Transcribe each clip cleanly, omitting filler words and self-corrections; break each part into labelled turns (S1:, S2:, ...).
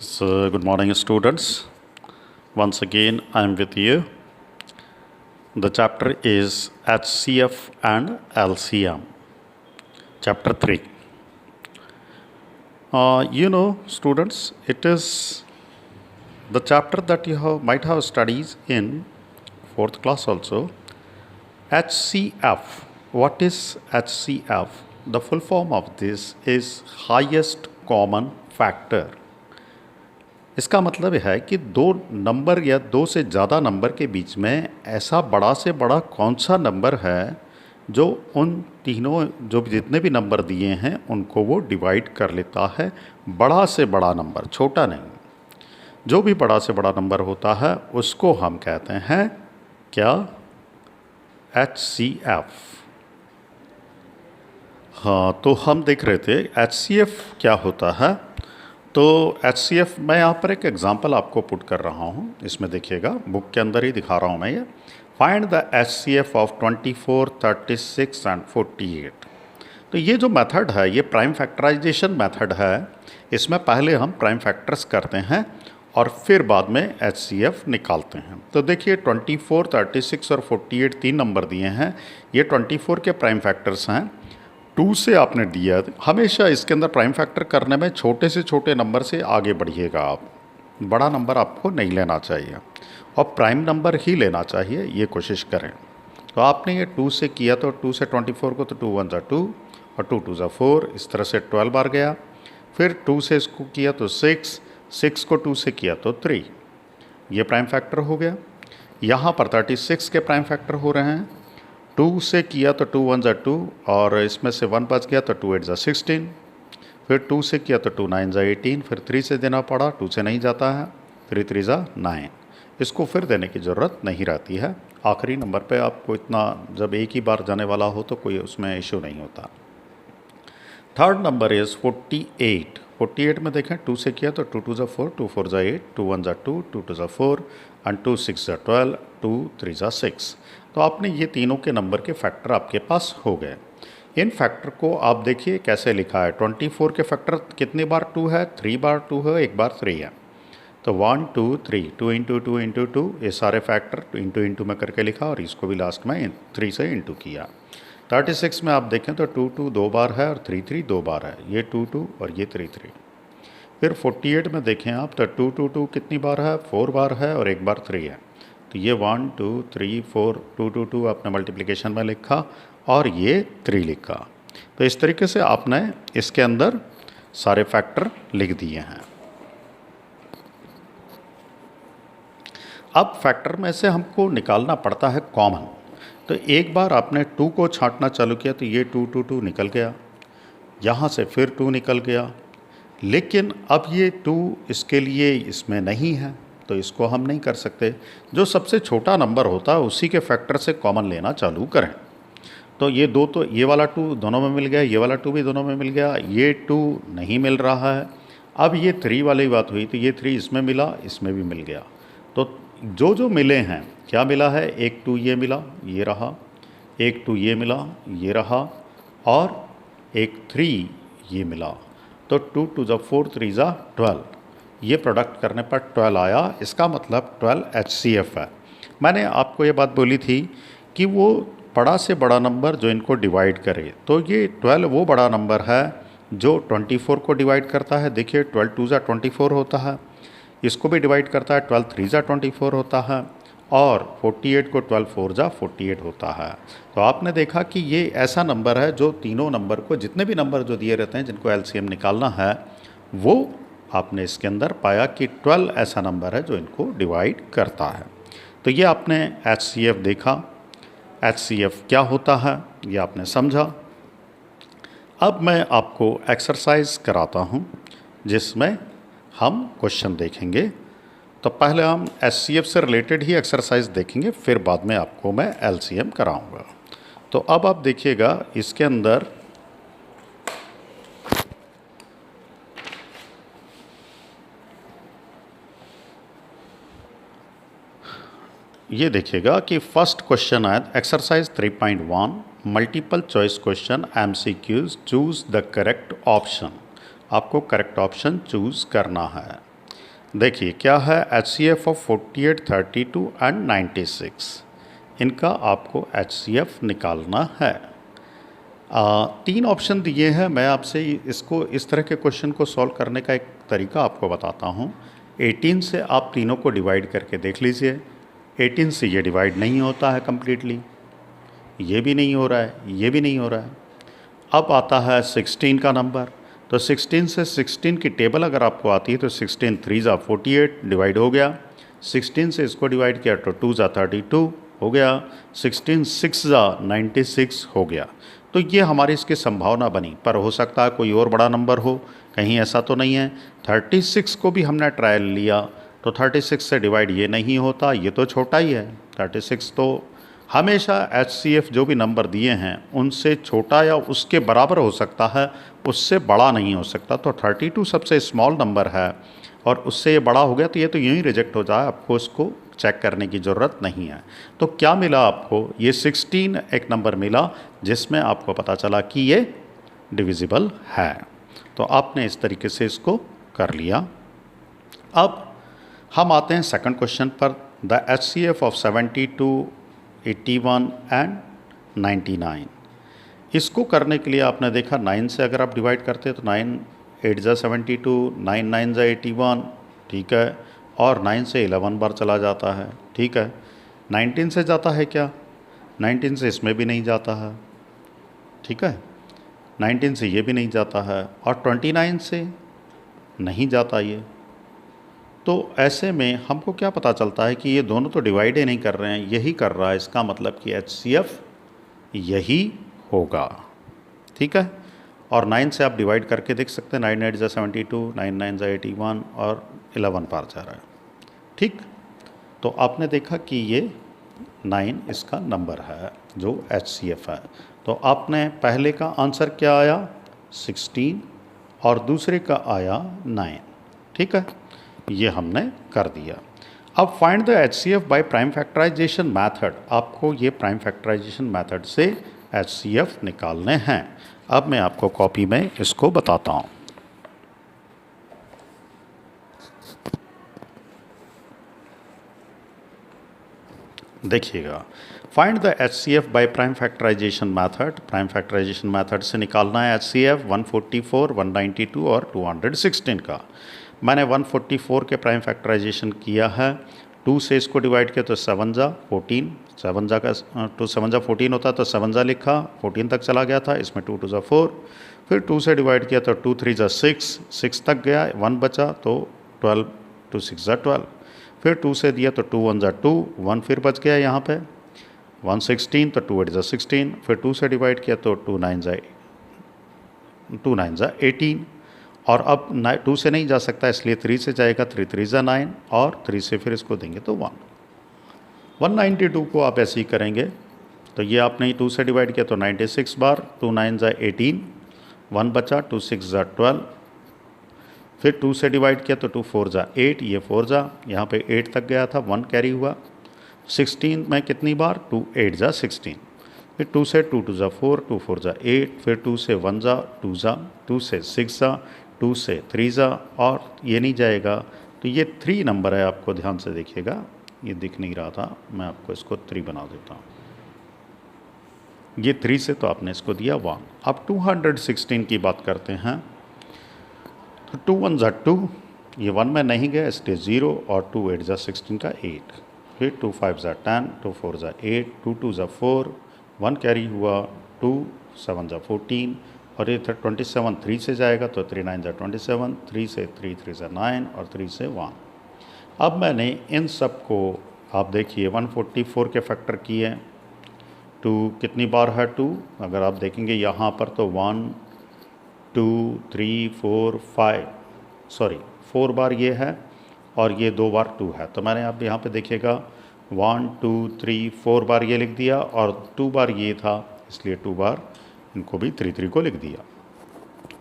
S1: So, good morning, students. Once again, I am with you. The chapter is HCF and LCM, chapter 3. Students, it is the chapter that might have studies in 4th class also. HCF. What is HCF? The full form of this is highest common factor. इसका मतलब है कि दो number या दो से ज़्यादा number के बीच में ऐसा बड़ा से बड़ा कौन सा नंबर है जो उन तीनों जो जितने भी नंबर दिए हैं उनको वो डिवाइड कर लेता है। बड़ा से बड़ा नंबर, छोटा नहीं, जो भी बड़ा से बड़ा नंबर होता है उसको हम कहते हैं क्या? HCF। हाँ, तो हम देख रहे थे HCF क्या होता है। तो HCF मैं यहाँ पर एक एग्जांपल आपको पुट कर रहा हूँ, इसमें देखिएगा, बुक के अंदर ही दिखा रहा हूँ मैं ये। Find the HCF of 24, 36 and 48। तो ये जो मेथड है ये प्राइम फैक्टराइजेशन मेथड है। इसमें पहले हम प्राइम फैक्टर्स करते हैं और फिर बाद में HCF निकालते हैं। तो देखिए 24, 36 और 48 तीन नंबर दिए हैं। ये 24 के प्राइम फैक्टर्स हैं। 2 से आपने दिया, हमेशा इसके अंदर प्राइम फैक्टर करने में छोटे से छोटे नंबर से आगे बढ़िएगा आप, बड़ा नंबर आपको नहीं लेना चाहिए और प्राइम नंबर ही लेना चाहिए, ये कोशिश करें। तो आपने ये 2 से किया तो 2 से 24 को तो 2 1 ज़ा 2 और 2 2 ज़ा 4, इस तरह से 12 बार गया। फिर 2 से इसको किया तो 6 को 2 से किया तो 3, ये प्राइम फैक्टर हो गया। यहाँ पर 36 के प्राइम फैक्टर हो रहे हैं। 2 से किया तो 2 1 ज़ा 2 और इसमें से 1 बच गया तो 2 8 ज़ा 16। फिर 2 से किया तो 2 9 ज़ा 18। फिर 3 से देना पड़ा, 2 से नहीं जाता है, 3 3 ज़ा 9। इसको फिर देने की ज़रूरत नहीं रहती है। आखिरी नंबर पे आपको इतना, जब एक ही बार जाने वाला हो तो कोई उसमें इशू नहीं होता। Third number is 48। 48 में देखें 2 से किया तो 2 2 ज़ा 4, 2 4 ज़ा 8, 2 1 ज़ा 2, 2 2 ज़ा 4 एंड 2 6 ज़ा 12, 2 3 ज़ा 6। तो आपने ये तीनों के नंबर के फैक्टर आपके पास हो गए। इन फैक्टर को आप देखिए कैसे लिखा है। 24 के फैक्टर कितनी बार 2 है? 3 बार 2 है, एक बार 3 है। तो 1 2 3, 2 इंटू 2 इंटू 2, ये सारे फैक्टर इंटू इंटू में करके लिखा और इसको भी लास्ट में 3 से इंटू किया। 36 में आप देखें तो 2 2 2 बार है और 3 3 2 बार है, ये 2 2 और ये 3 3। फिर 48 में देखें आप तो 2 2 2 कितनी बार है? 4 बार है और एक बार 3 है। तो ये 1 2 3 4, 2 2 2 आपने मल्टीप्लिकेशन में लिखा और ये 3 लिखा। तो इस तरीके से आपने इसके अंदर सारे फैक्टर लिख दिए हैं। अब फैक्टर में से हमको निकालना पड़ता है कॉमन। तो एक बार आपने 2 को छांटना चालू किया तो ये 2 2 2 निकल गया, यहाँ से फिर 2 निकल गया, लेकिन अब ये 2 इसके लिए इसमें नहीं है तो इसको हम नहीं कर सकते। जो सबसे छोटा नंबर होता है उसी के फैक्टर से कॉमन लेना चालू करें। तो ये 2 तो ये वाला 2 दोनों में मिल गया, ये वाला 2 भी दोनों में मिल गया, ये 2 नहीं मिल रहा है। अब ये 3 वाली बात हुई तो ये 3 इसमें मिला, इसमें भी मिल गया। तो जो जो मिले हैं, क्या मिला है? एक 2 ये मिला, ये रहा, एक 2 ये मिला, ये रहा, और एक 3 ये मिला। तो 2 2 ज़ा 4, 3 ज़ा 12, ये प्रोडक्ट करने पर 12 आया। इसका मतलब 12 HCF है। मैंने आपको ये बात बोली थी कि वो बड़ा से बड़ा नंबर जो इनको डिवाइड करे, तो ये 12 वो बड़ा नंबर है जो 24 को डिवाइड करता है। देखिए 12 2 ज़ा 24 होता है, इसको भी डिवाइड करता है, 12 3 ज़ा 24 होता है, और 48 को 12 4 ज़ा 48 होता है। तो आपने देखा कि ये ऐसा नंबर है जो तीनों नंबर को, जितने भी नंबर जो दिए रहते हैं जिनको LCM निकालना है, वो आपने इसके अंदर पाया कि 12 ऐसा नंबर है जो इनको डिवाइड करता है। तो ये आपने HCF देखा, HCF क्या होता है ये आपने समझा। अब मैं आपको एक्सरसाइज कराता हूँ जिसमें हम क्वेश्चन देखेंगे। तो पहले हम HCF से रिलेटेड ही एक्सरसाइज देखेंगे, फिर बाद में आपको मैं LCM कराऊंगा। तो अब आप देखिएगा इसके अंदर ये देखिएगा कि फर्स्ट क्वेश्चन है exercise 3.1 multiple choice question MCQs, choose the correct option. आपको करेक्ट ऑप्शन चूज़ करना है। देखिए क्या है HCF ऑफ 48, 32 एंड 96, इनका आपको HCF निकालना है। तीन ऑप्शन दिए हैं। मैं आपसे इसको इस तरह के क्वेश्चन को सॉल्व करने का एक तरीका आपको बताता हूँ। 18 से आप तीनों को डिवाइड करके देख लीजिए। 18 से ये डिवाइड नहीं होता है कम्प्लीटली, ये भी नहीं हो रहा है, ये भी नहीं हो रहा है। अब आता है 16 का नंबर, तो 16 से 16 की टेबल अगर आपको आती है तो 16 3 ज़ा 48 डिवाइड हो गया। 16 से इसको डिवाइड किया तो 2 ज़ा 32 हो गया। 16 6 ज़ा 96 हो गया। तो ये हमारी इसकी संभावना बनी, पर हो सकता है कोई और बड़ा नंबर हो, कहीं ऐसा तो नहीं है। 36 को भी हमने ट्रायल लिया तो 36 से डिवाइड ये नहीं होता, ये तो छोटा ही है। 36 तो हमेशा HCF जो भी नंबर दिए हैं उनसे छोटा या उसके बराबर हो सकता है, उससे बड़ा नहीं हो सकता। तो 32 सबसे स्मॉल नंबर है और उससे ये बड़ा हो गया तो ये तो यूँ ही रिजेक्ट हो जाए, आपको इसको चेक करने की ज़रूरत नहीं है। तो क्या मिला आपको, ये 16 एक नंबर मिला जिसमें आपको पता चला कि ये डिविजिबल है। तो आपने इस तरीके से इसको कर लिया। अब हम आते हैं सेकंड क्वेश्चन पर। The HCF of 72, 81 and 99। इसको करने के लिए आपने देखा 9 से अगर आप डिवाइड करते हैं तो 9 8 ज़ा 72, 9 9 ज़ा 81, ठीक है, और 9 से 11 बार चला जाता है, ठीक है। 19 से जाता है क्या? 19 से इसमें भी नहीं जाता है, ठीक है। 19 से ये भी नहीं जाता है और 29 से नहीं जाता ये। तो ऐसे में हमको क्या पता चलता है कि ये दोनों तो डिवाइड ही नहीं कर रहे हैं, यही कर रहा है। इसका मतलब कि HCF यही होगा, ठीक है। और 9 से आप डिवाइड करके देख सकते हैं। 9 8 ज़ा 72, 9 9 ज़ा 81 और 11 पार जा रहा है, ठीक। तो आपने देखा कि ये 9 इसका नंबर है जो HCF है। तो आपने पहले का आंसर क्या आया 16 और दूसरे का आया 9, ठीक है। ये हमने कर दिया। अब find the HCF by prime factorization method. आपको ये प्राइम फैक्टराइजेशन मेथड से HCF निकालने हैं। अब मैं आपको कॉपी में इसको बताता हूँ। देखिएगा, find the HCF by prime factorization method. Prime factorization method से निकालना है HCF 144, 192 और 216 का। मैंने 144 के प्राइम फैक्टराइजेशन किया है। 2 से इसको डिवाइड किया तो 7 ज़ा 14, 7 ज़ा का 2 7 ज़ा 14 होता तो 7 ज़ा लिखा, 14 तक चला गया था, इसमें 2 2 ज़ा 4। फिर 2 से डिवाइड किया तो 2 3 ज़ा 6, 6 तक गया, 1 बचा तो 12, 2 6 ज़ा 12। फिर 2 से दिया तो 2 1 ज़ा 2, 1 फिर बच गया यहाँ पे, 116 तो 2 8 ज़ा 16। फिर 2 से डिवाइड किया तो 2 9 ज़ा 18। और अब 2 से नहीं जा सकता इसलिए 3 से जाएगा, 3 3 ज़ा 9 और 3 से फिर इसको देंगे तो 1। 192 को आप ऐसे ही करेंगे। तो ये आपने 2 से डिवाइड किया तो 96 बार, 2 9 ज़ा 18, 1 बचा, 2 6 ज़ा 12। फिर 2 से डिवाइड किया तो 2 4 ज़ा 8, ये 4 ज़ा, यहाँ पे 8 तक गया था, 1 कैरी हुआ। 16 में कितनी बार, 2 8 ज़ा 16। फिर 2 से 2 2 ज़ा 4, 2 4 ज़ा 8। फिर 2 से 1 ज़ा 2 ज़ा, 2 से 6 ज़ा, 2 से 3 ज़ा, और ये नहीं जाएगा। तो ये 3 नंबर है, आपको ध्यान से देखिएगा, ये दिख नहीं रहा था, मैं आपको इसको 3 बना देता हूँ। ये 3 से तो आपने इसको दिया 1। अब 216 की बात करते हैं। तो 2 1 ज़ा 2, ये 1 में नहीं गया इसलिए 0, और 2 8 ज़ा 16 का 8। फिर 2 5 ज़ा 10, 2 4 ज़ा 8, 2 2 ज़ा 4, 1 कैरी हुआ, 2 7 ज़ा 14, और ये 27 3 से जाएगा तो 3 9 ज़ा 27, 3 से 3 3 ज़ा 9 और 3 से 1। अब मैंने इन सब को आप देखिए 144 के फैक्टर किए। 2 कितनी बार है 2, अगर आप देखेंगे यहाँ पर तो 1 2 3 4 5, सॉरी 4 बार ये है और ये 2 बार 2 है। तो मैंने आप यहाँ पे देखिएगा 1 2 3 4 बार ये लिख दिया और 2 बार ये था, इसलिए 2 बार इनको भी 3 3 को लिख दिया।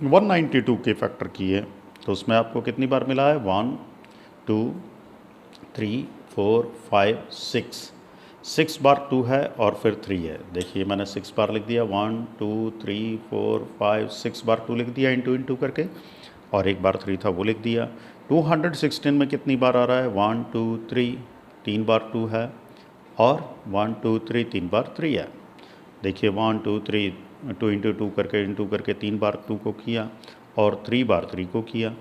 S1: 192 के फैक्टर किए तो उसमें आपको कितनी बार मिला है, 1 2 3 4 5 6, 6 बार 2 है और फिर 3 है। देखिए मैंने 6 बार लिख दिया, 1 2 3 4 5 6 बार 2 लिख दिया इंटू करके। और एक बार 3 था वो लिख दिया। 216 में कितनी बार आ रहा है? 1 2 3, 3 बार 2 है, और 1 2 3 3 बार 3 है। देखिए 1 2 3 2 इंटू 2 करके 3 बार 2 को किया और 3 बार 3 को किया।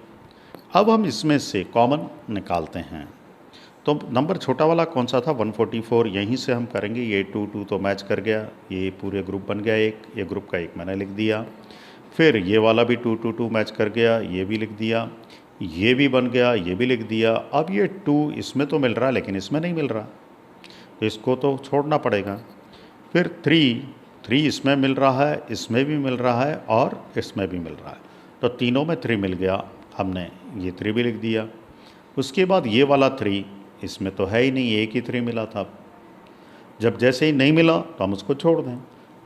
S1: अब हम इसमें से कॉमन निकालते हैं। तो नंबर छोटा वाला कौन सा था? 144। यहीं से हम करेंगे। ये 2 2 तो मैच कर गया, ये पूरे ग्रुप बन गया एक, ये ग्रुप का एक मैंने लिख दिया। फिर ये वाला भी 2 2 2 मैच कर गया, ये भी लिख दिया, ये भी बन गया, ये भी लिख दिया। अब ये 2 इसमें तो मिल रहा है लेकिन इसमें नहीं मिल रहा, तो इसको तो छोड़ना पड़ेगा। फिर 3 इसमें मिल रहा है, इसमें भी मिल रहा है और इसमें भी मिल रहा है, तो तीनों में 3 मिल गया। हमने ये 3 भी लिख दिया। उसके बाद ये वाला 3 इसमें तो है ही नहीं, एक ही 3 मिला था। जब जैसे ही नहीं मिला तो हम उसको छोड़ दें।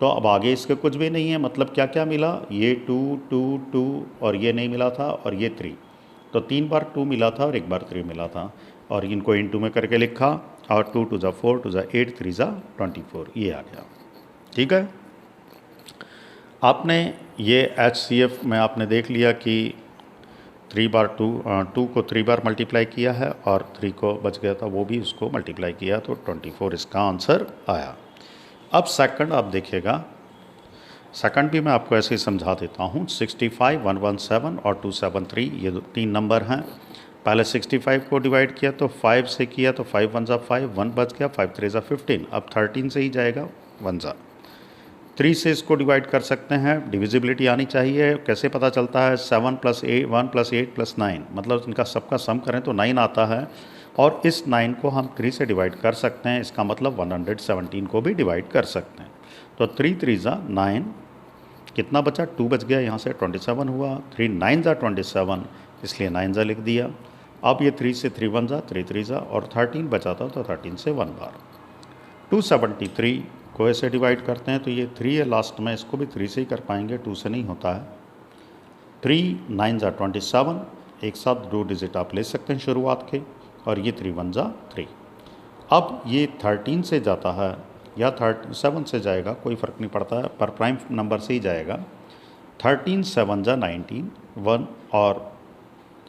S1: तो अब आगे इसके कुछ भी नहीं है, मतलब क्या क्या मिला? ये 2 2 2 और ये नहीं मिला था और ये 3, तो 3 बार 2 मिला था और एक बार 3 मिला था, और इनको इनटू में करके लिखा, और 2 2 4 2 8 3 24, ये आ गया। ठीक है, आपने ये HCF में आपने देख लिया कि 3 बार 2 को 3 बार मल्टीप्लाई किया है और 3 को बच गया था वो भी उसको मल्टीप्लाई किया, तो 24 इसका आंसर आया। अब सेकंड आप देखिएगा, सेकंड भी मैं आपको ऐसे ही समझा देता हूँ। 65 117 और 273 ये 3 नंबर हैं। पहले 65 को डिवाइड किया तो 5 से किया, तो 5 1 5, 1 बच गया, 5 3 15। अब 13 से ही जाएगा 1 3 से इसको डिवाइड कर सकते हैं, डिविजिबिलिटी आनी चाहिए। कैसे पता चलता है? 7 + 1 + 8 + 9, मतलब इनका सबका सम करें तो 9 आता है, और इस 9 को हम 3 से डिवाइड कर सकते हैं। इसका मतलब 117 को भी डिवाइड कर सकते हैं। तो 3 3 9, कितना बचा? 2 बच गया, यहाँ से 27 हुआ। 3 9 27, इसलिए 9 लिख दिया। अब ये 3 से 3 1 3 3 और 13 बचा था, तो 13 से 1 बार। 273 को ऐसे डिवाइड करते हैं, तो ये 3 है लास्ट में, इसको भी 3 से ही कर पाएंगे, 2 से नहीं होता है। 3 9 27, एक साथ 2 डिजिट आप ले सकते हैं शुरुआत के, और ये 3 1 3। अब ये 13 से जाता है या 7 से जाएगा, कोई फ़र्क नहीं पड़ता है, पर प्राइम नंबर से ही जाएगा। 13 7 19, 1 और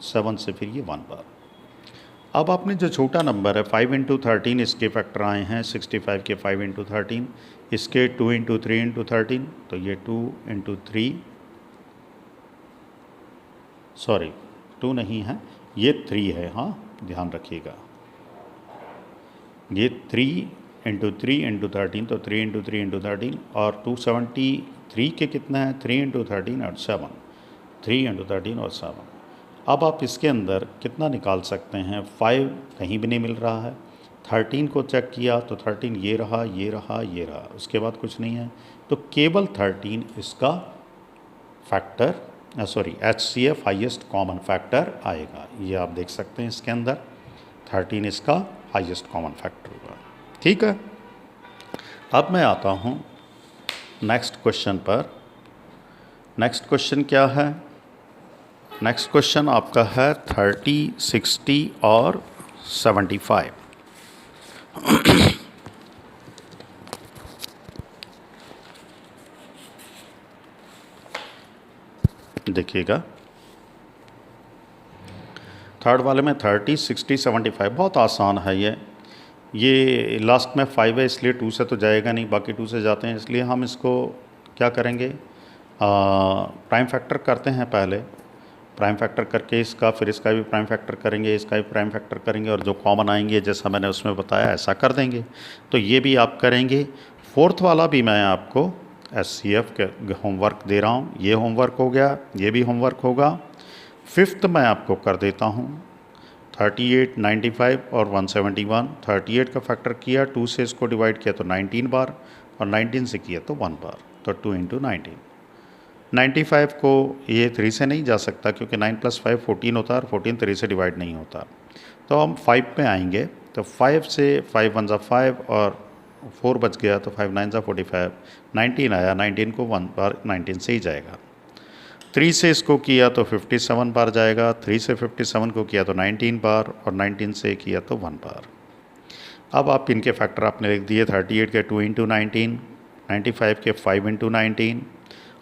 S1: 7 से फिर ये 1 बार। अब आपने जो छोटा नंबर है 5 × 13, इसके फैक्टर आए हैं 65 के 5 × 13, इसके 2 × 3 × 13, तो ये 2 × 3, सॉरी 2 नहीं है, ये 3 है, हाँ ध्यान रखिएगा। ये 3 × 3 × 13, तो 3 × 3 × 13, और 273 के कितना है? 3 × 13 और 7, 3 × 13 और 7। अब आप इसके अंदर कितना निकाल सकते हैं? 5 कहीं भी नहीं मिल रहा है। 13 को चेक किया तो 13 ये रहा, ये रहा, ये रहा, उसके बाद कुछ नहीं है, तो केवल 13 इसका factor, sorry HCF highest common factor आएगा। ये आप देख सकते हैं इसके अंदर 13 इसका हाईएस्ट कॉमन फैक्टर होगा। ठीक है, अब मैं आता हूँ नेक्स्ट क्वेश्चन पर। नेक्स्ट क्वेश्चन क्या है? नेक्स्ट क्वेश्चन आपका है 30, 60 और 75। देखिएगा, थर्ड वाले में 30, 60, 75 बहुत आसान है ये लास्ट में 5 है, इसलिए 2 से तो जाएगा नहीं, बाकी 2 से जाते हैं, इसलिए हम इसको क्या करेंगे? प्राइम फैक्टर करते हैं पहले। प्राइम फैक्टर करके इसका, फिर इसका भी प्राइम फैक्टर करेंगे, इसका भी प्राइम फैक्टर करेंगे, और जो कॉमन आएंगे जैसा मैंने उसमें बताया ऐसा कर देंगे। तो ये भी आप करेंगे। फोर्थ वाला भी मैं आपको HCF के होमवर्क दे रहा हूँ, ये होमवर्क हो गया, ये भी होमवर्क होगा। फिफ्थ मैं आपको कर देता हूँ 38, 95 और 171। 38 का फैक्टर किया, 2 से इसको डिवाइड किया तो 19 बार, और 19 से किया तो 1 बार, तो 2 × 19। 95 को ये 3 से नहीं जा सकता क्योंकि 9 + 5 14 होता है, और 14 3 से डिवाइड नहीं होता, तो हम 5 पे आएंगे। तो 5 से 5 1 5 और 4 बच गया, तो 5 9 45, 19 आया, 19 को 1 बार 19 से ही जाएगा। 3 से इसको किया तो 57 बार जाएगा, 3 से 57 को किया तो 19 बार, और 19 से किया तो 1 बार। अब आप इनके फैक्टर आपने लिख दिए, 38 के 2 × 19, 95 के 5 × 19,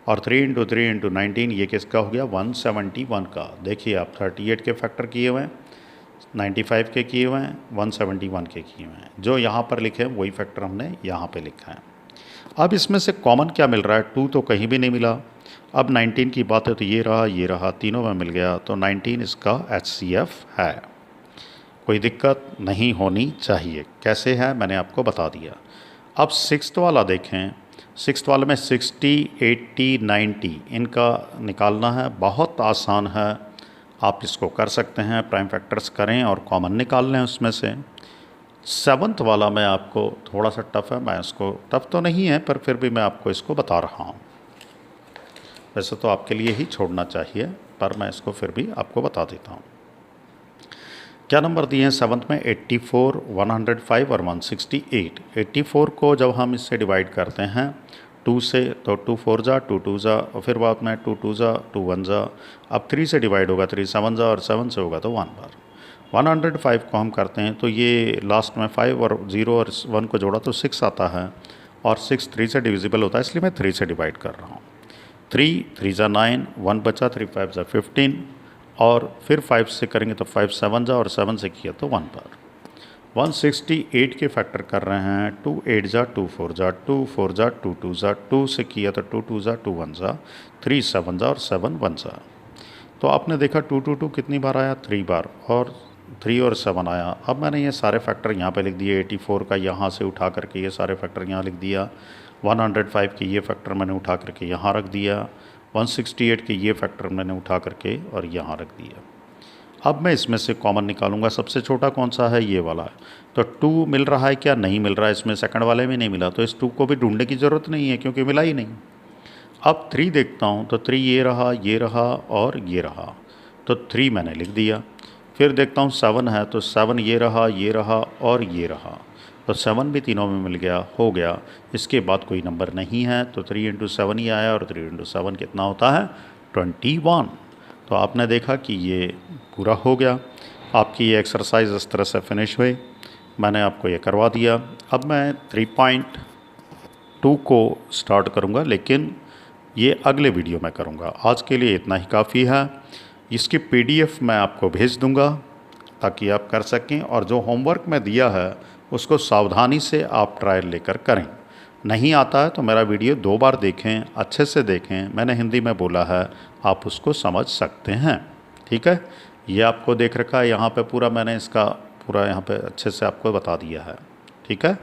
S1: और 3 इंटू 3 इंटू 19 ये किसका हो गया 171 का। देखिए आप 38 के फैक्टर किए हुए हैं, 95 के किए हुए हैं, 171 के किए हुए हैं। जो यहाँ पर लिखे हैं वही फैक्टर हमने यहाँ पे लिखा है। अब इसमें से कॉमन क्या मिल रहा है, 2 तो कहीं भी नहीं मिला। अब 19 की बात है तो ये रहा तीनों में मिल गया, तो 19 इसका HCF है। कोई दिक्कत नहीं होनी चाहिए। कैसे है मैंने आपको बता दिया। अब 6th वाला देखें। 6th वाले में 60, 80, 90 इनका निकालना है। बहुत आसान है, आप इसको कर सकते हैं। प्राइम फैक्टर्स करें और कॉमन निकाल लें उसमें से। 7th वाला मैं आपको थोड़ा सा टफ़ है, मैं इसको टफ़ तो नहीं है पर फिर भी मैं आपको इसको बता रहा हूँ। वैसे तो आपके लिए ही छोड़ना चाहिए पर मैं इसको फिर भी आपको बता देता हूँ। क्या नंबर दिए हैं 7th में 84, 105 और 168। 84 को जब हम इससे डिवाइड करते हैं 2 से तो 2 4 जा 2 2 जा और फिर बाद में 2 2 जा 2 1 जा। अब 3 से डिवाइड होगा 3 7 जा और 7 से होगा तो 1 बार। 105 को हम करते हैं तो ये लास्ट में 5 और 0 और 1 को जोड़ा तो 6 आता है और 6 3 से डिविजिबल होता है, इसलिए मैं 3 से डिवाइड कर रहा हूँ। 3 3 जा 9, 1 बचा, 3 5 जा 15 और फिर 5 से करेंगे तो 5 7 जा और 7 से किया तो 1 बार। 168 के फैक्टर कर रहे हैं। 2 8 जा 2 4 जा 2 4 जा 2 2 जा 2 से किया तो 2 2 जा 2 1 जा 3 7 जा और 7 1 जा। तो आपने देखा 2 2 2 कितनी बार आया, 3 बार, और 3 और 7 आया। अब मैंने ये सारे फैक्टर यहाँ पे लिख दिए। 84 का यहाँ से उठा करके ये सारे फैक्टर यहाँ लिख दिया। 105 के ये फैक्टर मैंने उठा करके यहाँ रख दिया। 168 के ये फैक्टर मैंने उठा करके और यहाँ रख दिया। अब मैं इसमें से कॉमन निकालूंगा। सबसे छोटा कौन सा है, ये वाला। तो 2 मिल रहा है क्या, नहीं मिल रहा है। इसमें सेकंड वाले में नहीं मिला तो इस 2 को भी ढूंढने की ज़रूरत नहीं है क्योंकि मिला ही नहीं। अब 3 देखता हूँ तो 3 ये रहा और ये रहा, तो 3 मैंने लिख दिया। फिर देखता हूँ 7 है तो 7 ये रहा और ये रहा, तो 7 भी तीनों में मिल गया, हो गया। इसके बाद कोई नंबर नहीं है तो 3 इंटू 7 ही आया और 3 इंटू 7 कितना होता है 21। तो आपने देखा कि ये पूरा हो गया। आपकी ये एक्सरसाइज इस तरह से फिनिश हुई। मैंने आपको ये करवा दिया। अब मैं 3.2 को स्टार्ट करूँगा, लेकिन ये अगले वीडियो में करूँगा। आज के लिए इतना ही काफ़ी है। इसकी PDF मैं आपको भेज दूँगा ताकि आप कर सकें, और जो होमवर्क मैं दिया है उसको सावधानी से आप ट्रायल लेकर करें। नहीं आता है तो मेरा वीडियो 2 बार देखें, अच्छे से देखें। मैंने हिंदी में बोला है, आप उसको समझ सकते हैं। ठीक है, ये आपको देख रखा है यहाँ पे पूरा, मैंने इसका पूरा यहाँ पे अच्छे से आपको बता दिया है। ठीक है।